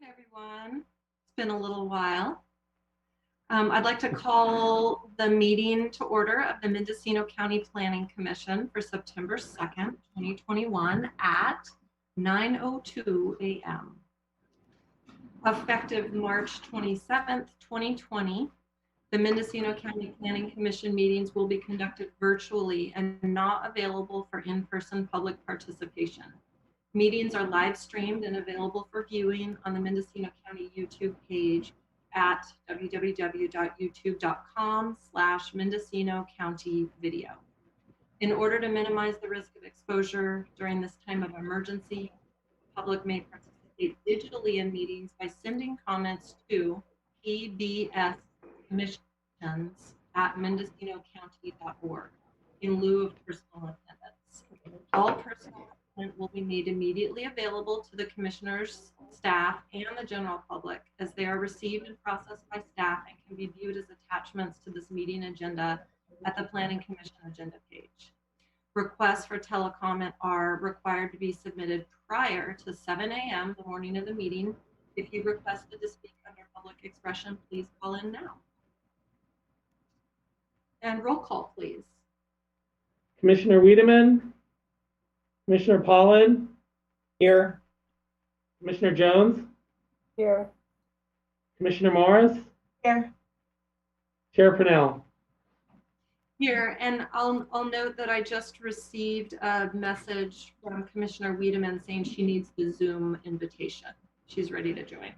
Everyone. It's been a little while. I'd like to call the meeting to order of the Mendocino County Planning Commission for September 2nd, 2021 at 9:02 a.m. Effective March 27th, 2020, the Mendocino County Planning Commission meetings will be conducted virtually and not available for in-person public participation. Meetings are live streamed and available for viewing on the Mendocino County YouTube page at www.youtube.com/Mendocino County Video. In order to minimize the risk of exposure during this time of emergency, the public may participate digitally in meetings by sending comments to pbscommissions@mendocinocounty.org in lieu of personal attendance. All personal will be made immediately available to the commissioners, staff, and the general public as they are received and processed by staff and can be viewed as attachments to this meeting agenda at the Planning Commission agenda page. Requests for telecomment are required to be submitted prior to 7 a.m. the morning of the meeting. If you requested to speak under public expression, please call in now. And roll call, please. Commissioner Wiedemann, Commissioner Pollan, here. Commissioner Jones, here. Commissioner Morris, Here. Chair Purnell. Here, and I'll note that I just received a message from Commissioner Wiedemann saying she needs the Zoom invitation. She's ready to join.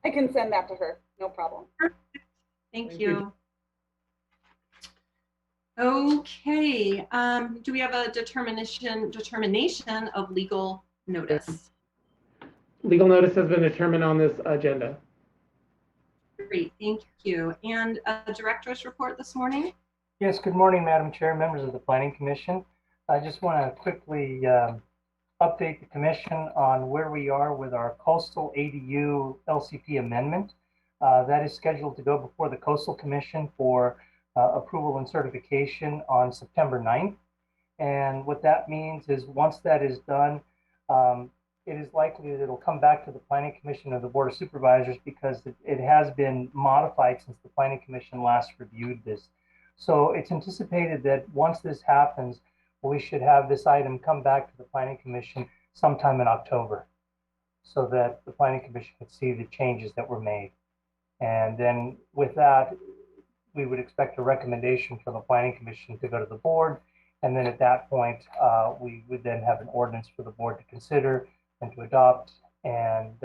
I can send that to her, no problem. Perfect. Thank you. Okay, do we have a determination of legal notice? Legal notice has been determined on this agenda. Great, thank you. And a director's report this morning? Yes, good morning, Madam Chair, members of the Planning Commission. I just want to quickly update the Commission on where we are with our coastal ADU LCP amendment. That is scheduled to go before the Coastal Commission for approval and certification on September 9th. And what that means is once that is done, it is likely that it'll come back to the Planning Commission or the Board of Supervisors because it has been modified since the Planning Commission last reviewed this. So it's anticipated that once this happens, we should have this item come back to the Planning Commission sometime in October so that the Planning Commission could see the changes that were made. And then with that, we would expect a recommendation from the Planning Commission to go to the board. And then at that point, we would then have an ordinance for the board to consider and to adopt. And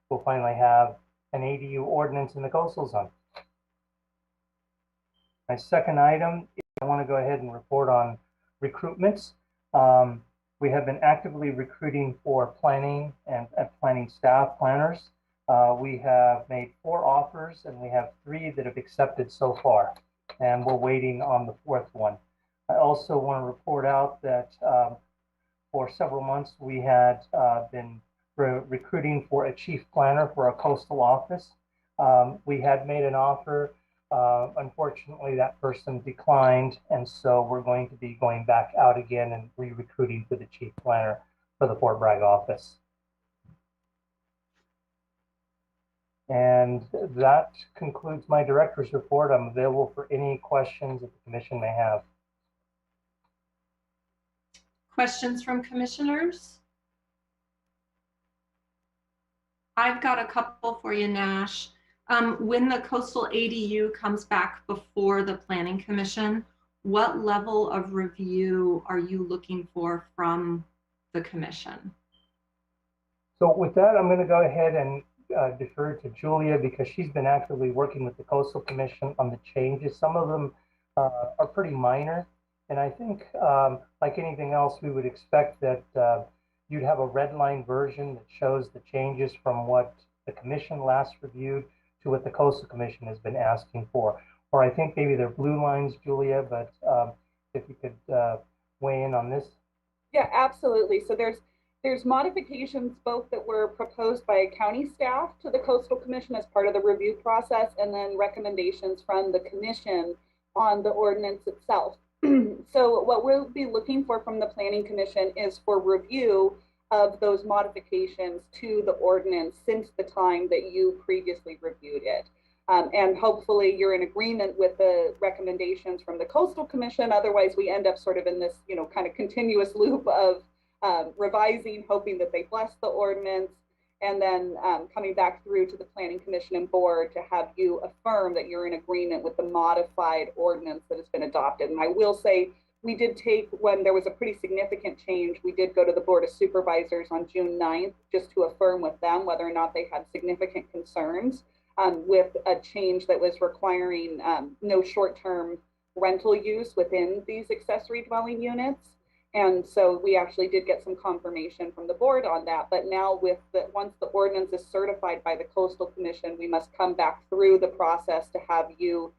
we'll finally have an ADU ordinance in the coastal zone. My second item, I want to go ahead and report on recruitments. We have been actively recruiting for planning and planning staff planners. We have made 4 offers and we have 3 that have accepted so far, and we're waiting on the 4th one. I also want to report out that for several months we had been recruiting for a chief planner for a coastal office. We had made an offer. Unfortunately, that person declined, and so we're going to be going back out again and re-recruiting for the chief planner for the Fort Bragg office. And that concludes my director's report. I'm available for any questions that the commission may have. Questions from commissioners? I've got a couple for you, Nash. When the coastal ADU comes back before the Planning Commission, what level of review are you looking for from the commission? So with that, I'm going to go ahead and defer to Julia because she's been actively working with the Coastal Commission on the changes. Some of them are pretty minor. And I think like anything else, we would expect that you'd have a red line version that shows the changes from what the commission last reviewed to what the Coastal Commission has been asking for. Or I think maybe they're blue lines, Julia, but if you could weigh in on this. Yeah, absolutely. So there's modifications both that were proposed by county staff to the Coastal Commission as part of the review process, and then recommendations from the commission on the ordinance itself. So what we'll be looking for from the Planning Commission is for review of those modifications to the ordinance since the time that you previously reviewed it. And hopefully you're in agreement with the recommendations from the Coastal Commission. Otherwise, we end up sort of in this, kind of continuous loop of revising, hoping that they bless the ordinance, and then coming back through to the Planning Commission and board to have you affirm that you're in agreement with the modified ordinance that has been adopted. And I will say, we did take, when there was a pretty significant change, we did go to the Board of Supervisors on June 9th just to affirm with them whether or not they had significant concerns with a change that was requiring no short-term rental use within these accessory dwelling units. And so we actually did get some confirmation from the board on that. But now once the ordinance is certified by the Coastal Commission, we must come back through the process to have you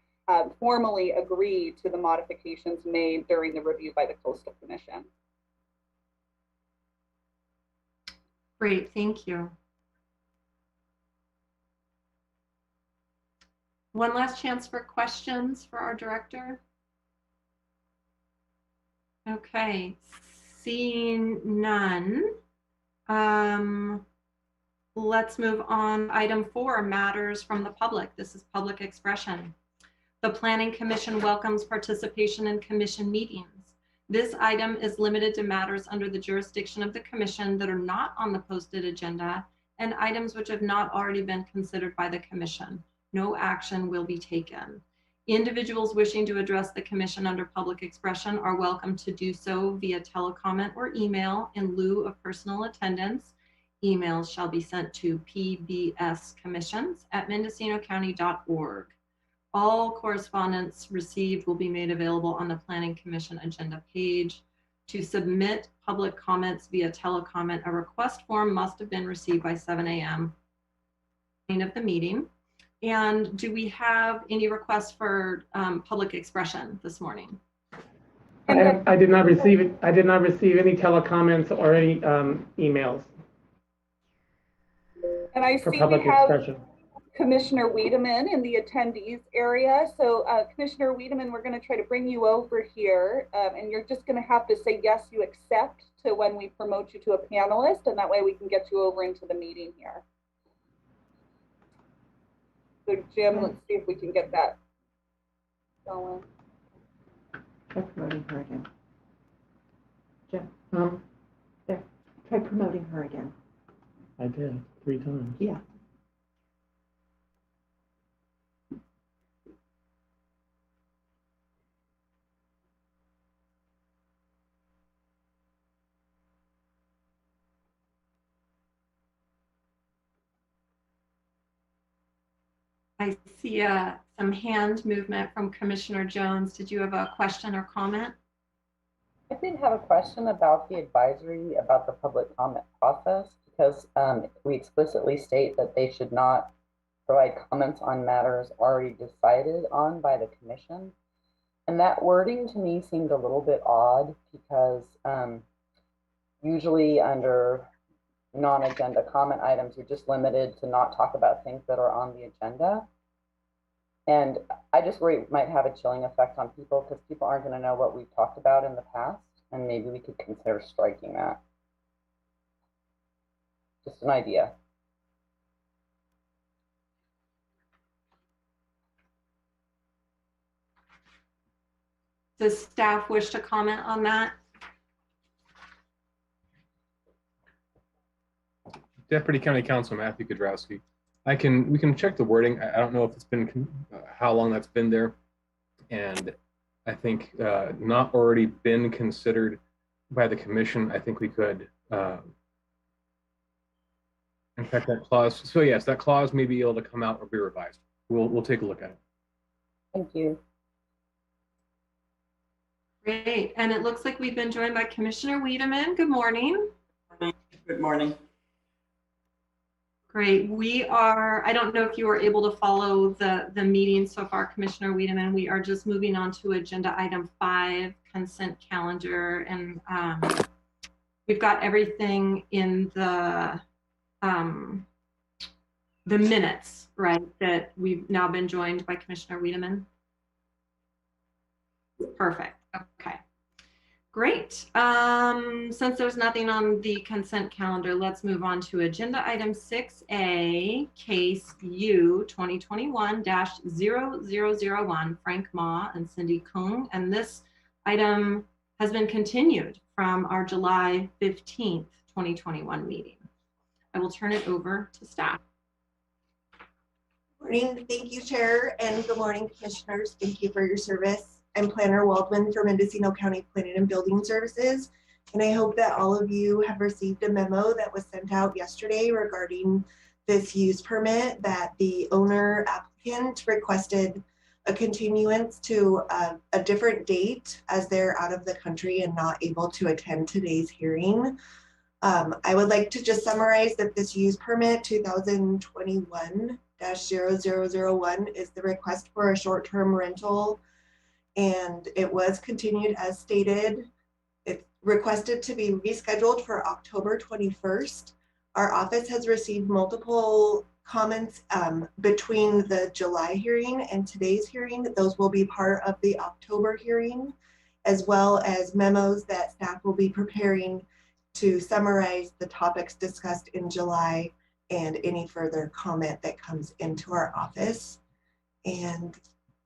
formally agree to the modifications made during the review by the Coastal Commission. Great, thank you. One last chance for questions for our director. Okay, seeing none, let's move on. Item 4, matters from the public. This is public expression. The Planning Commission welcomes participation in commission meetings. This item is limited to matters under the jurisdiction of the commission that are not on the posted agenda and items which have not already been considered by the commission. No action will be taken. Individuals wishing to address the commission under public expression are welcome to do so via telecomment or email in lieu of personal attendance. Emails shall be sent to pbscommissions@mendocinocounty.org. All correspondence received will be made available on the Planning Commission agenda page. To submit public comments via telecomment, a request form must have been received by 7 a.m. of the meeting. And do we have any requests for public expression this morning? I did not receive it. I did not receive any telecomments or any emails. And I see we have Commissioner Wiedemann in the attendees area. So Commissioner Wiedemann, we're going to try to bring you over here, and you're just going to have to say yes, you accept to when we promote you to a panelist, and that way we can get you over into the meeting here. So Jim, let's see if we can get that going. Try promoting her again. Jim, there. Try promoting her again. I did 3 times. Yeah. I see some hand movement from Commissioner Jones. Did you have a question or comment? I did have a question about the advisory about the public comment process, because we explicitly state that they should not provide comments on matters already decided on by the commission. And that wording to me seemed a little bit odd, because usually under non-agenda comment items, you're just limited to not talk about things that are on the agenda. And I just worry it might have a chilling effect on people, because people aren't going to know what we've talked about in the past, and maybe we could consider striking that. Just an idea. Does staff wish to comment on that? Deputy County Counsel Matthew Kudrowski. We can check the wording. I don't know if it's been how long that's been there, and I think not already been considered by the commission. I think we could in fact that clause. So yes, that clause may be able to come out or be revised. We'll take a look at it. Thank you. Great, and it looks like we've been joined by Commissioner Wiedemann. Good morning. Good morning. Great. We are, I don't know if you were able to follow the meeting so far, Commissioner Wiedemann. We are just moving on to agenda item 5, consent calendar. And we've got everything in the minutes, right, that we've now been joined by Commissioner Wiedemann. Perfect. Okay. Great. Since there's nothing on the consent calendar, let's move on to agenda item 6A, case U 2021-0001, Frank Ma and Cindy Kung. And this item has been continued from our July 15th, 2021 meeting. I will turn it over to staff. Morning. Thank you, Chair, and good morning, Commissioners. Thank you for your service. I'm Planner Waldman from Mendocino County Planning and Building Services, and I hope that all of you have received a memo that was sent out yesterday regarding this use permit that the owner applicant requested a continuance to a different date as they're out of the country and not able to attend today's hearing. I would like to just summarize that this use permit 2021-0001 is the request for a short-term rental, and it was continued as stated. It's requested to be rescheduled for October 21st. Our office has received multiple comments between the July hearing and today's hearing. Those will be part of the October hearing, as well as memos that staff will be preparing to summarize the topics discussed in July and any further comment that comes into our office. And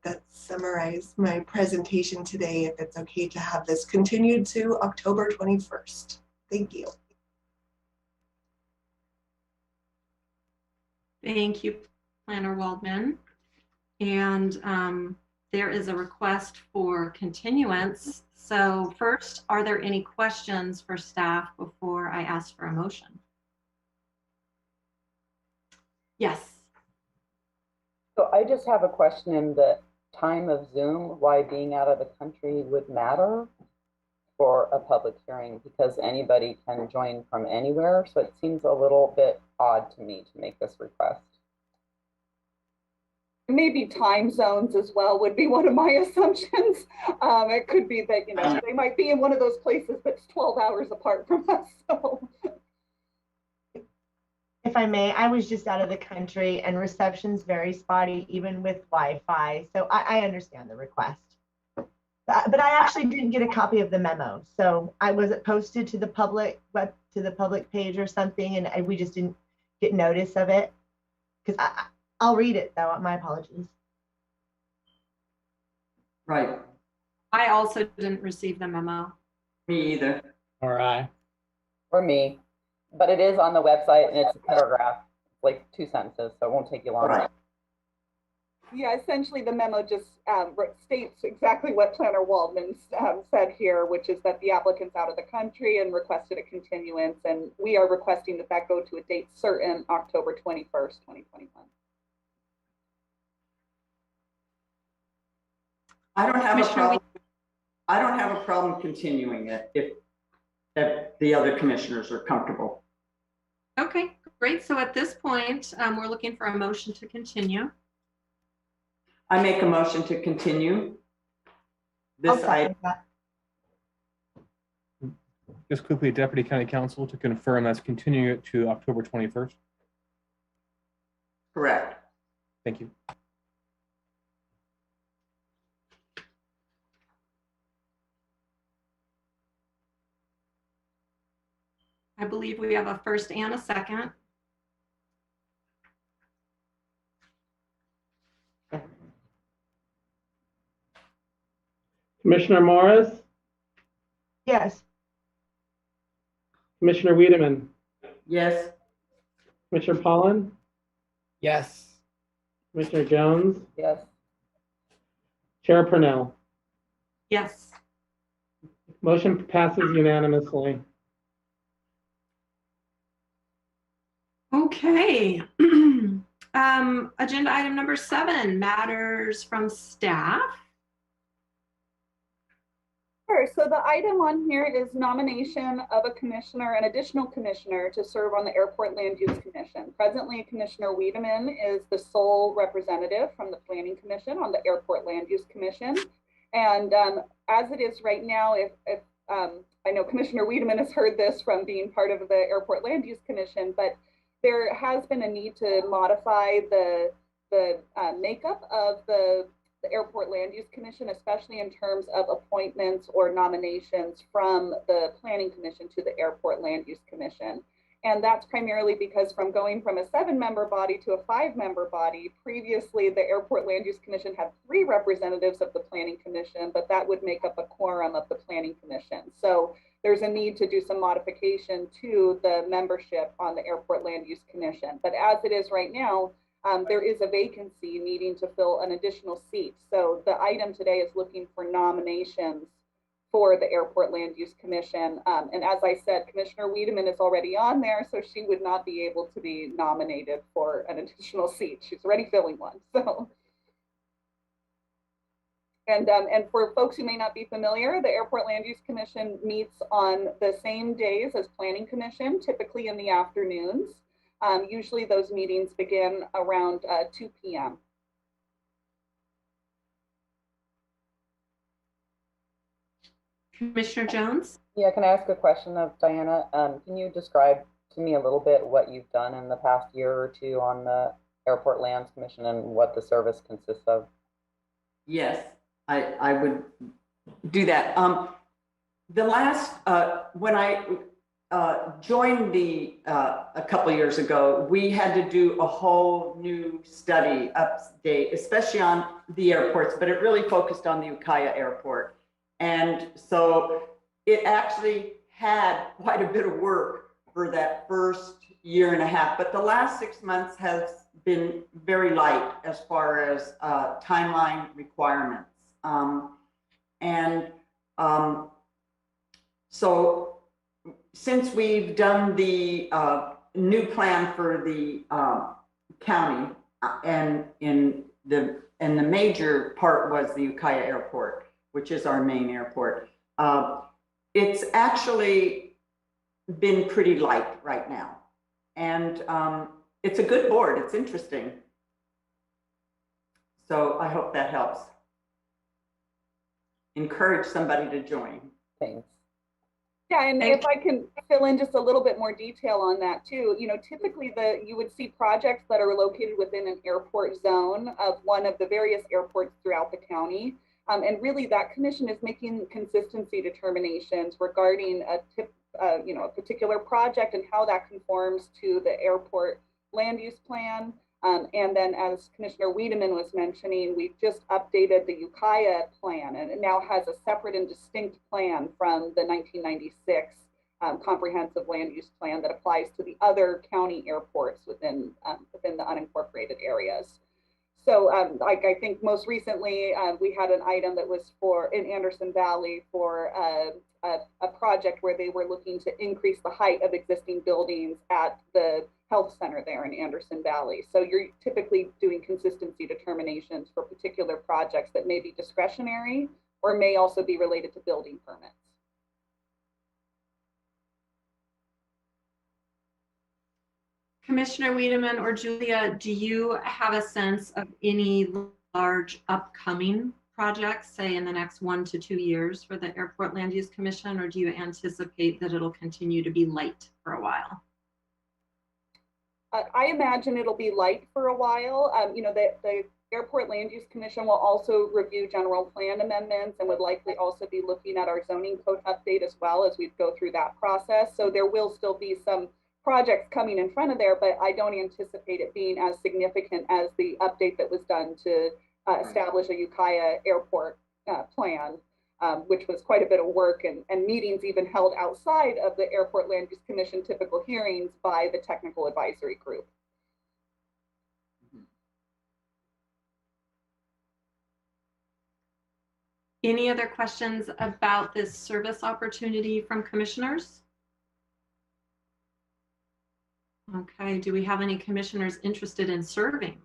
that summarizes my presentation today, if it's okay to have this continued to October 21st. Thank you. Thank you, Planner Waldman. And there is a request for continuance. So first, are there any questions for staff before I ask for a motion? Yes. So I just have a question in the time of Zoom, why being out of the country would matter for a public hearing, because anybody can join from anywhere. So it seems a little bit odd to me to make this request. Maybe time zones as well would be one of my assumptions. It could be that, you know, they might be in one of those places that's 12 hours apart from us. So. If I may, I was just out of the country and reception's very spotty, even with Wi-Fi. So I understand the request. But I actually didn't get a copy of the memo. So was it posted to the public page or something, and we just didn't get notice of it? Because I'll read it though. My apologies. Right. I also didn't receive the memo. Me either. Or I. Or me. But it is on the website, and it's a paragraph, like 2 sentences, so it won't take you long. Right. Yeah, essentially the memo just states exactly what Planner Waldman said here, which is that the applicant's out of the country and requested a continuance, and we are requesting that that go to a date certain, October 21st, 2021. I don't have a problem. I don't have a problem continuing it if the other commissioners are comfortable. Okay, great. So at this point, we're looking for a motion to continue. I make a motion to continue this item. Just quickly, Deputy County Counsel, to confirm that's continuing it to October 21st. Correct. Thank you. I believe we have a first and a second. Commissioner Morris, Yes. Commissioner Wiedemann, Yes. Commissioner Pollan, Yes. Commissioner Jones, Yes. Chair Purnell. Yes. Motion passes unanimously. Okay. Agenda item number 7, matters from staff. Sure. So the item on here is nomination of a commissioner, an additional commissioner to serve on the Airport Land Use Commission. Presently, Commissioner Wiedemann is the sole representative from the Planning Commission on the Airport Land Use Commission. And as it is right now, if I know Commissioner Wiedemann has heard this from being part of the Airport Land Use Commission, but there has been a need to modify the makeup of the the Airport Land Use Commission, especially in terms of appointments or nominations from the Planning Commission to the Airport Land Use Commission. And that's primarily because from going from a 7-member body to a 5-member body, previously the Airport Land Use Commission had 3 representatives of the Planning Commission, but that would make up a quorum of the Planning Commission. So there's a need to do some modification to the membership on the Airport Land Use Commission. But as it is right now, there is a vacancy needing to fill an additional seat. So the item today is looking for nominations for the Airport Land Use Commission. And as I said, Commissioner Wiedemann is already on there, so she would not be able to be nominated for an additional seat. She's already filling one. So, and for folks who may not be familiar, the Airport Land Use Commission meets on the same days as Planning Commission, typically in the afternoons. Usually those meetings begin around 2 p.m. Commissioner Jones? Yeah, can I ask a question of Diana? Can you describe to me a little bit what you've done in the past year or two on the Airport Lands Commission and what the service consists of? Yes, I would do that. The last, when I joined a couple of years ago, we had to do a whole new study update, especially on the airports, but it really focused on the Ukiah Airport. And so it actually had quite a bit of work for that first year and a half, but the last 6 months has been very light as far as timeline requirements. So since we've done the new plan for the county, and the major part was the Ukiah Airport, which is our main airport. It's actually been pretty light right now. And it's a good board, it's interesting. So I hope that helps. Encourage somebody to join. Thanks. Yeah, and if I can fill in just a little bit more detail on that too, you know, typically you would see projects that are located within an airport zone of one of the various airports throughout the county. And really that commission is making consistency determinations regarding a particular project and how that conforms to the airport land use plan. And then as Commissioner Wiedemann was mentioning, we've just updated the Ukiah plan, and it now has a separate and distinct plan from the 1996 comprehensive land use plan that applies to the other county airports within the unincorporated areas. So I think most recently we had an item that was in Anderson Valley for a project where they were looking to increase the height of existing buildings at the health center there in Anderson Valley. So you're typically doing consistency determinations for particular projects that may be discretionary or may also be related to building permits. Commissioner Wiedemann or Julia, do you have a sense of any large upcoming projects, say in the next 1 to 2 years for the Airport Land Use Commission, or do you anticipate that it'll continue to be light for a while? I imagine it'll be light for a while. You know, the Airport Land Use Commission will also review general plan amendments and would likely also be looking at our zoning code update as well as we go through that process. So there will still be some projects coming in front of there, but I don't anticipate it being as significant as the update that was done to establish a Ukiah Airport plan, which was quite a bit of work and meetings even held outside of the Airport Land Use Commission typical hearings by the technical advisory group. Any other questions about this service opportunity from commissioners? Okay, do we have any commissioners interested in serving?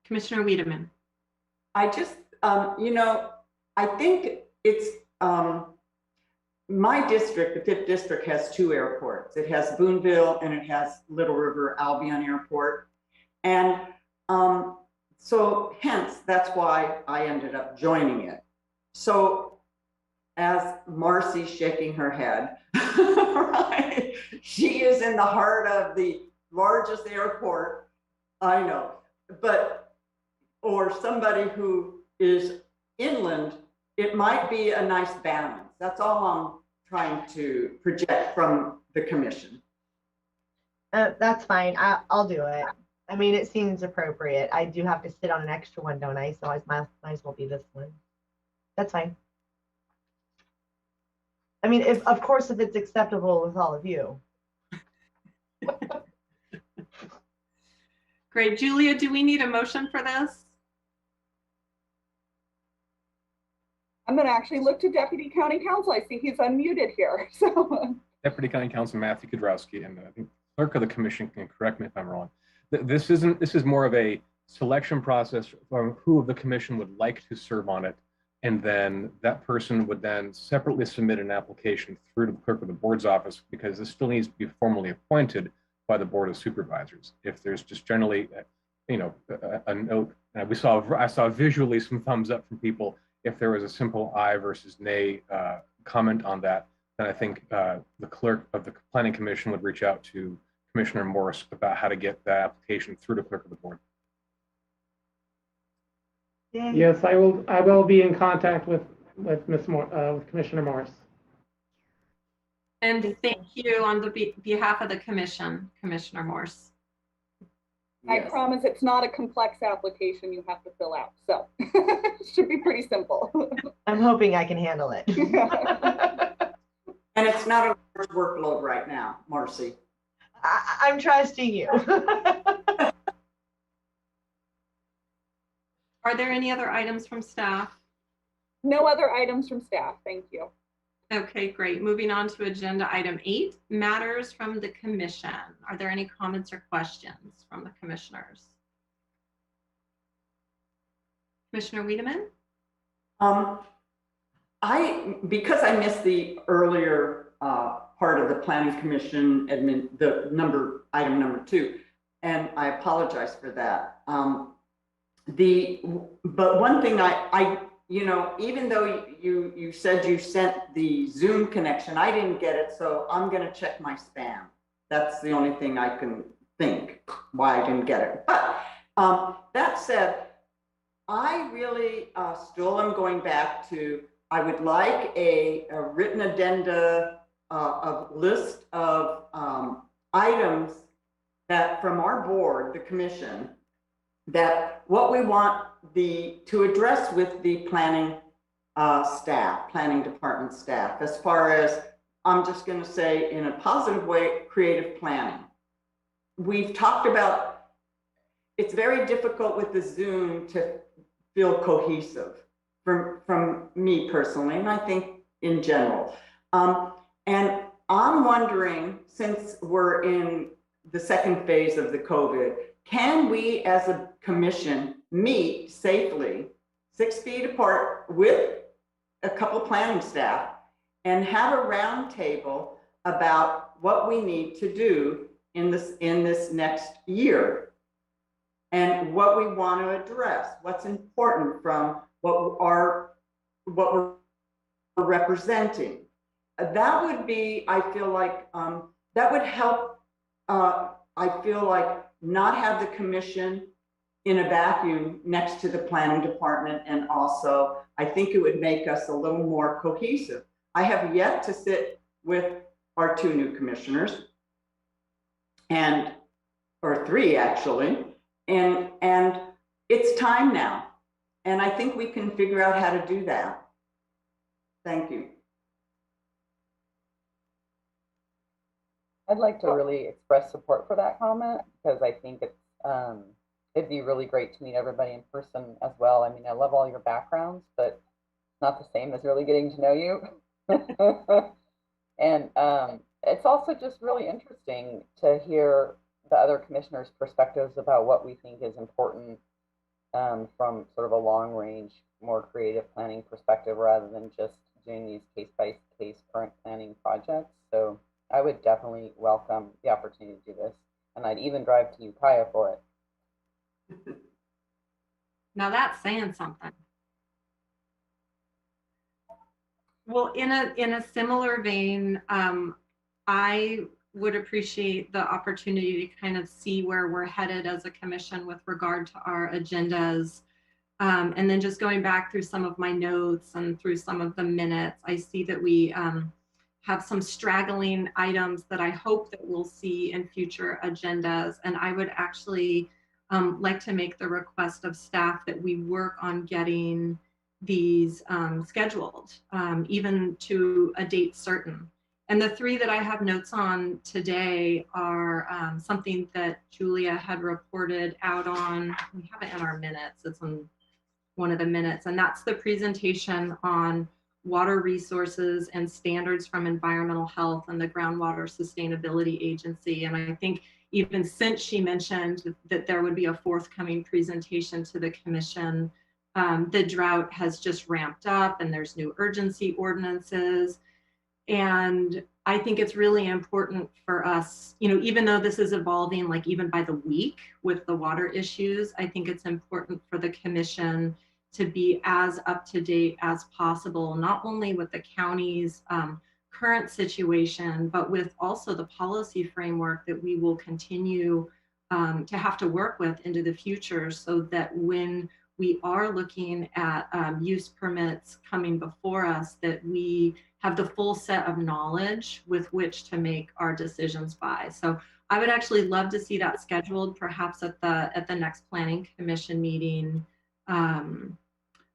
Commissioner Wiedemann. I just, you know, I think it's, my district, the 5th district, has 2 airports. It has Boonville and it has Little River Albion Airport. And so hence, that's why I ended up joining it. So as Marcy's shaking her head, right? She is in the heart of the large as the airport, I know, but, or somebody who is inland, it might be a nice balance. That's all I'm trying to project from the commission. That's fine. I'll do it. I mean, it seems appropriate. I do have to sit on an extra one, don't I? So I might as well be this one. That's fine. I mean, of course, if it's acceptable with all of you. Great. Julia, do we need a motion for this? I'm going to actually look to Deputy County Counsel. I see he's unmuted here. So Deputy County Counsel Matthew Kudrowski, and I think clerk of the commission can correct me if I'm wrong. This is more of a selection process from who of the commission would like to serve on it. And then that person would then separately submit an application through to the clerk of the board's office, because this still needs to be formally appointed by the board of supervisors. If there's just generally, a note, I saw visually some thumbs up from people. If there was a simple aye versus nay comment on that, then I think the clerk of the planning commission would reach out to Commissioner Morris about how to get that application through the clerk of the board. Yes, I will be in contact with with Commissioner Morris. And thank you on the behalf of the commission, Commissioner Morse. I Yes. promise it's not a complex application you have to fill out. So it should be pretty simple. I'm hoping I can handle it. And it's not a large workload right now, Marcy. I'm trusting you. Are there any other items from staff? No other items from staff. Thank you. Okay, great. Moving on to agenda item 8, matters from the commission. Are there any comments or questions from the commissioners? Commissioner Wiedemann? Because I missed the earlier part of the planning commission admin, item number 2, and I apologize for that. But one thing even though you said you sent the Zoom connection, I didn't get it, so I'm going to check my spam. That's the only thing I can think why I didn't get it. But that said, I really still am going back to, I would like a written addenda of list of items that from our board, the commission, that what we want to address with the planning planning department staff, as far as, I'm just going to say in a positive way, creative planning. We've talked about, it's very difficult with the Zoom to feel cohesive from me personally, and I think in general. And I'm wondering, since we're in the second phase of the COVID, can we as a commission meet safely 6 feet apart with a couple planning staff and have a round table about what we need to do in this next year and what we want to address, what's important from what we're representing. That would be, I feel like, that would help, I feel like, not have the commission in a vacuum next to the planning department. And also, I think it would make us a little more cohesive. I have yet to sit with our 2 new commissioners, or 3 actually, and it's time now. And I think we can figure out how to do that. Thank you. I'd like to really express support for that comment, because I think it'd be really great to meet everybody in person as well. I mean, I love all your backgrounds, but it's not the same as really getting to know you. And it's also just really interesting to hear the other commissioners' perspectives about what we think is important from sort of a long range, more creative planning perspective, rather than just doing these case-by-case current planning projects. So I would definitely welcome the opportunity to do this, and I'd even drive to Ukiah for it. Now that's saying something. Well, in a similar vein, I would appreciate the opportunity to kind of see where we're headed as a commission with regard to our agendas. And then just going back through some of my notes and through some of the minutes, I see that we have some straggling items that I hope that we'll see in future agendas. And I would actually like to make the request of staff that we work on getting these scheduled, even to a date certain. And the three that I have notes on today are something that Julia had reported out on. We have it in our minutes. It's on one of the minutes, and that's the presentation on water resources and standards from environmental health and the Groundwater Sustainability Agency. And I think even since she mentioned that there would be a forthcoming presentation to the commission, the drought has just ramped up and there's new urgency ordinances. And I think it's really important for us, you know, even though this is evolving like even by the week with the water issues, I think it's important for the commission to be as up to date as possible, not only with the county's current situation, but with also the policy framework that we will continue to have to work with into the future, so that when we are looking at use permits coming before us, that we have the full set of knowledge with which to make our decisions by. So I would actually love to see that scheduled, perhaps at the next planning commission meeting.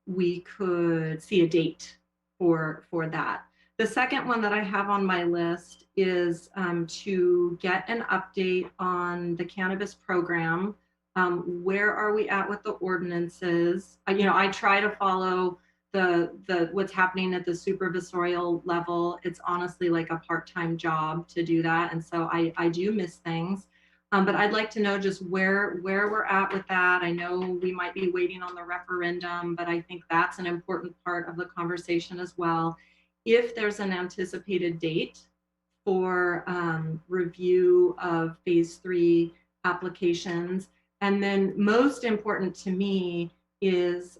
We could see a date for that. The second one that I have on my list is to get an update on the cannabis program. Where are we at with the ordinances? You know, I try to follow the what's happening at the supervisorial level. It's honestly like a part-time job to do that, and so I do miss things. But I'd like to know just where we're at with that. I know we might be waiting on the referendum, but I think that's an important part of the conversation as well. If there's an anticipated date for review of phase 3 applications, and then most important to me is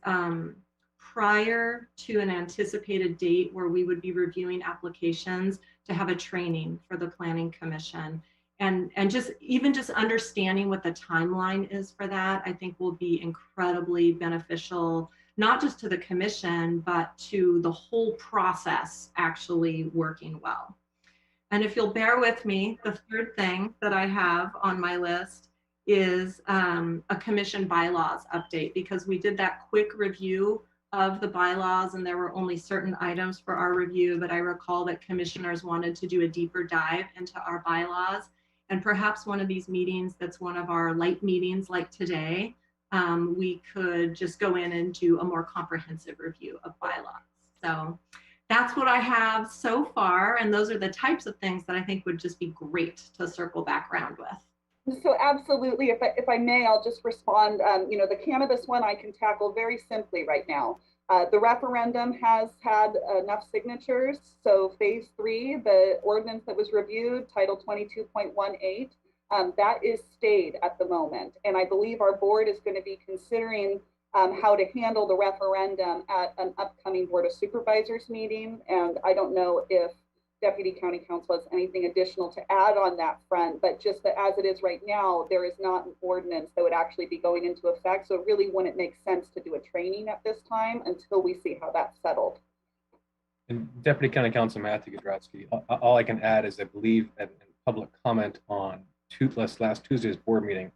prior to an anticipated date where we would be reviewing applications, to have a training for the Planning Commission. And just understanding what the timeline is for that, I think will be incredibly beneficial, not just to the commission, but to the whole process actually working well. And if you'll bear with me, the third thing that I have on my list is a commission bylaws update, because we did that quick review of the bylaws and there were only certain items for our review, but I recall that commissioners wanted to do a deeper dive into our bylaws. And perhaps one of these meetings that's one of our light meetings like today, we could just go in and do a more comprehensive review of bylaws. So that's what I have so far. And those are the types of things that I think would just be great to circle back around with. So absolutely, if I may, I'll just respond. You know, the cannabis one I can tackle very simply right now. The referendum has had enough signatures. So phase 3, the ordinance that was reviewed, Title 22.18, that is stayed at the moment. And I believe our board is going to be considering how to handle the referendum at an upcoming Board of Supervisors meeting. And I don't know if Deputy County Counsel has anything additional to add on that front, but just that as it is right now, there is not an ordinance that would actually be going into effect. So it really wouldn't make sense to do a training at this time until we see how that's settled. And Deputy County Counsel Matthew Gadrowski, all I can add is I believe that in public comment on last Tuesday's board meeting,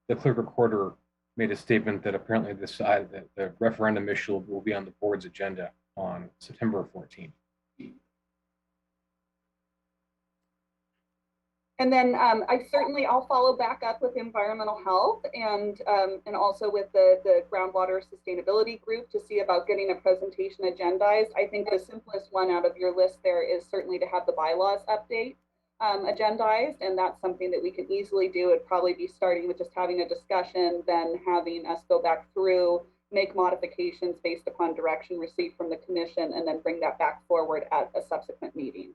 the clerk recorder made a statement that apparently decided that the referendum issue will be on the board's agenda on September 14th. And then I'll follow back up with environmental health and also with the groundwater sustainability group to see about getting a presentation agendized. I think the simplest one out of your list there is certainly to have the bylaws update agendized, and that's something that we can easily do. It'd probably be starting with just having a discussion, then having us go back through, make modifications based upon direction received from the commission, and then bring that back forward at a subsequent meeting.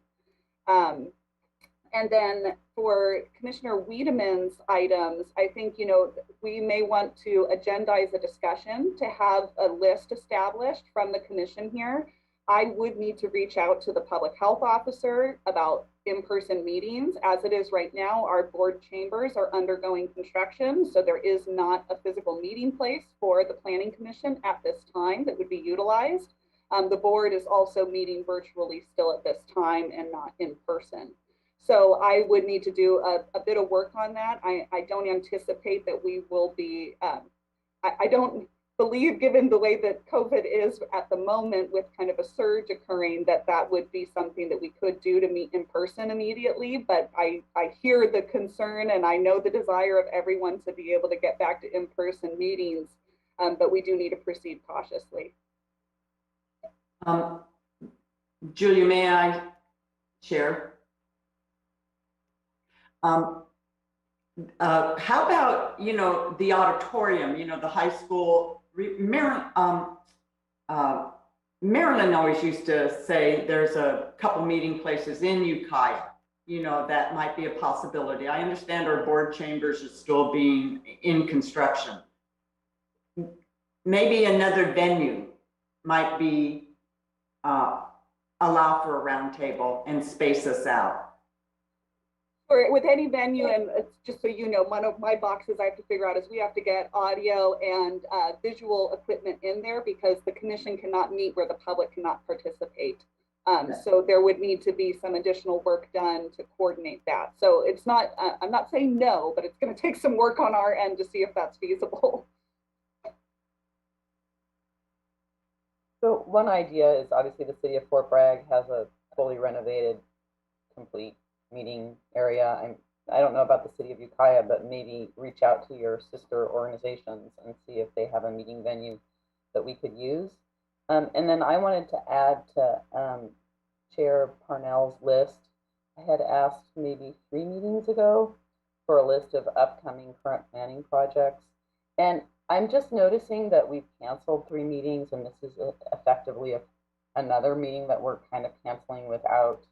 And then for Commissioner Wiedemann's items, I think, you know, we may want to agendize a discussion to have a list established from the commission here I would need to reach out to the public health officer about in-person meetings. As it is right now, our board chambers are undergoing construction, so there is not a physical meeting place for the Planning Commission at this time that would be utilized. The board is also meeting virtually still at this time and not in person. So I would need to do a bit of work on that. I don't anticipate that we will be, I don't believe, given the way that COVID is at the moment with kind of a surge occurring, that that would be something that we could do to meet in person immediately. But I hear the concern and I know the desire of everyone to be able to get back to in-person meetings, but we do need to proceed cautiously. Julia, may I share? How about, the auditorium, the high school, Marilyn always used to say there's a couple meeting places in Ukiah, that might be a possibility. I understand our board chambers are still being in construction. Maybe another venue might be, allow for a round table and space us out. Or with any venue, and just so you know, one of my boxes I have to figure out is we have to get audio and visual equipment in there because the commission cannot meet where the public cannot participate. So there would need to be some additional work done to coordinate that. So it's not, I'm not saying no, but it's going to take some work on our end to see if that's feasible. So one idea is obviously the city of Fort Bragg has a fully renovated, complete meeting area. I don't know about the city of Ukiah, but maybe reach out to your sister organizations and see if they have a meeting venue that we could use. And then I wanted to add to Chair Parnell's list. I had asked maybe 3 meetings ago for a list of upcoming current planning projects. And I'm just noticing that we've canceled 3 meetings, and this is effectively another meeting that we're kind of canceling without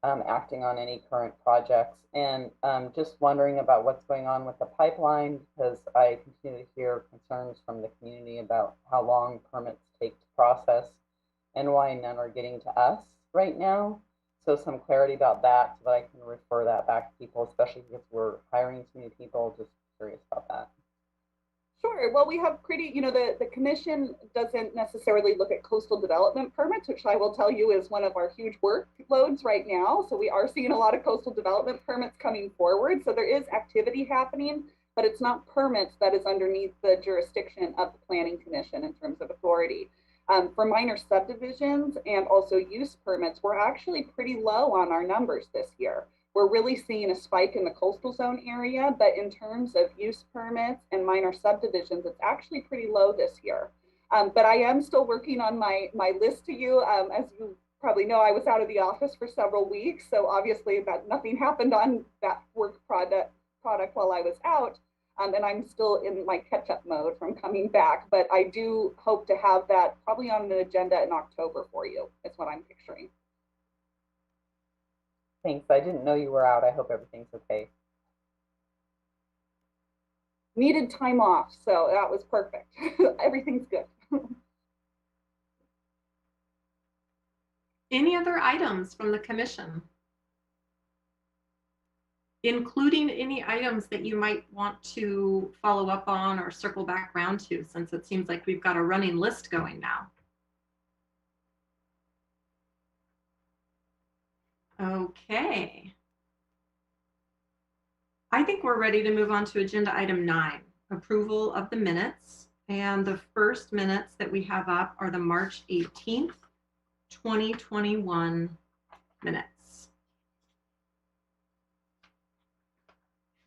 acting on any current projects. And just wondering about what's going on with the pipeline, because I continue to hear concerns from the community about how long permits take to process and why none are getting to us right now. So some clarity about that so that I can refer that back to people, especially because we're hiring some new people. Just curious about that. Sure. Well, we have pretty, the commission doesn't necessarily look at coastal development permits, which I will tell you is one of our huge workloads right now. So we are seeing a lot of coastal development permits coming forward. So there is activity happening, but it's not permits that is underneath the jurisdiction of the Planning Commission in terms of authority. For minor subdivisions and also use permits, we're actually pretty low on our numbers this year. We're really seeing a spike in the coastal zone area, but in terms of use permits and minor subdivisions, it's actually pretty low this year. But I am still working on my list to you. As you probably know, I was out of the office for several weeks, so obviously nothing happened on that work product while I was out. And I'm still in my catch-up mode from coming back, but I do hope to have that probably on the agenda in October for you. That's what I'm picturing. Thanks. I didn't know you were out. I hope everything's okay. Needed time off, so that was perfect. Everything's good. Any other items from the commission? Including any items that you might want to follow up on or circle back around to, since it seems like we've got a running list going now. Okay. I think we're ready to move on to agenda item 9, approval of the minutes. And the first minutes that we have up are the March 18th, 2021 minutes.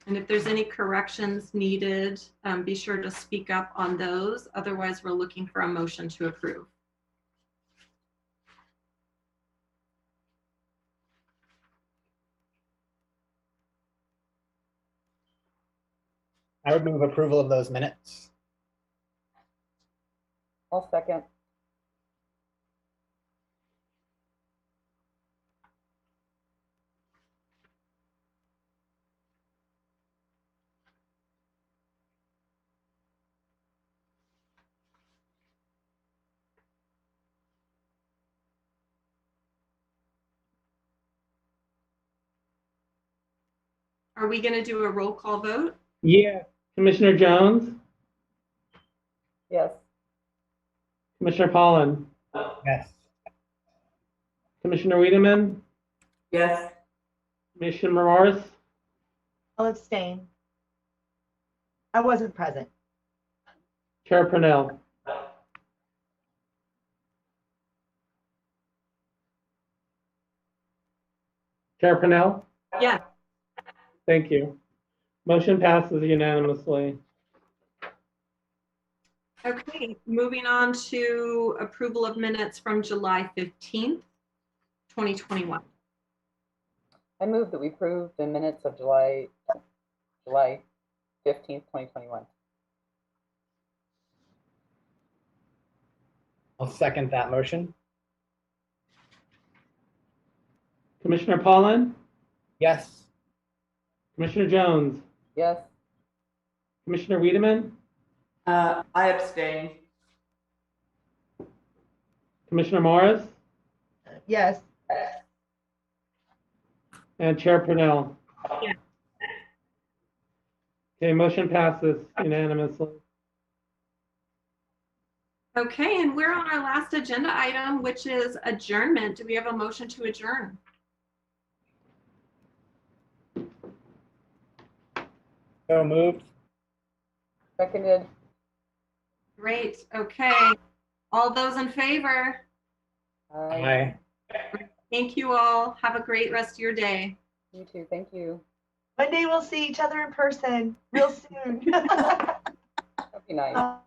And if there's any corrections needed, be sure to speak up on those. Otherwise, we're looking for a motion to approve. I would move approval of those minutes. I'll second. Are we going to do a roll call vote? Yeah. Commissioner Jones, Yes. Commissioner Pollan, Yes. Commissioner Wiedemann, Yes. Commissioner Morris, I'll abstain. I wasn't present. Chair Purnell. Chair Purnell? Yes. Thank you. Motion passes unanimously. Okay, moving on to approval of minutes from July 15th, 2021. I move that we approve the minutes of July 15th, 2021. I'll second that motion. Commissioner Pollan, Yes. Commissioner Jones, Yes. Commissioner Wiedemann, I abstain. Commissioner Morris, Yes. and Chair Purnell. Yes. Okay, motion passes unanimously. Okay, and we're on our last agenda item, which is adjournment. Do we have a motion to adjourn? So moved. Seconded. Great, okay. All those in favor? Aye. Thank you all. Have a great rest of your day. You too. Thank you. One day we'll see each other in person real soon. That'd be nice.